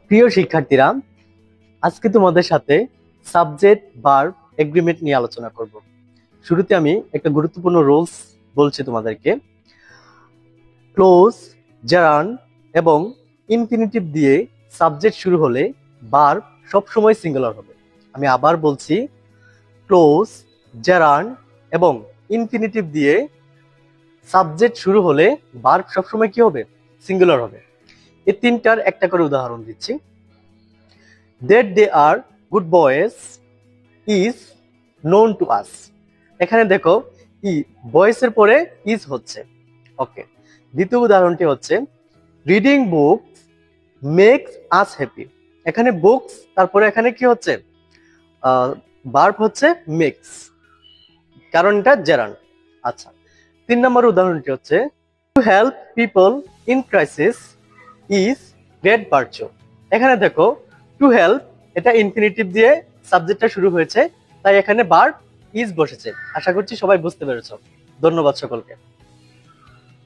প্রিয় শিক্ষার্থীরা, আজকে তোমাদের সাথে সাবজেক্ট ভার্ব এগ্রিমেন্ট নিয়ে আলোচনা করব। শুরুতে আমি একটা গুরুত্বপূর্ণ রুলস বলছি তোমাদেরকে। ক্লোজ, জারান এবং ইনফিনিটিভ দিয়ে সাবজেক্ট শুরু হলে ভার্ব সবসময় সিঙ্গুলার হবে। আমি আবার বলছি, ক্লোজ, জারান এবং ইনফিনিটিভ দিয়ে সাবজেক্ট শুরু হলে ভার্ব সবসময় কি হবে? সিঙ্গুলার হবে। এই তিনটার একটা করে উদাহরণ দিচ্ছি। That they are good boys is known to us. এখানে দেখো বয়েস এর পরে ইজ হচ্ছে। ওকে, দ্বিতীয় উদাহরণটি হচ্ছে reading books makes us happy. এখানে বুকস, তারপরে এখানে কি হচ্ছে? ভার্ব হচ্ছে মেক্স, কারণ এটা জেরান। আচ্ছা, 3 নম্বর উদাহরণটি হচ্ছে to help people in crisis is great virtue. এখানে দেখো টু হেল্প, এটা ইনফিনিটিভ দিয়ে সাবজেক্টটা শুরু হয়েছে, তাই এখানে ভার্ব ইজ বসেছে। আশা করছি সবাই বুঝতে পেরেছো। ধন্যবাদ সকলকে।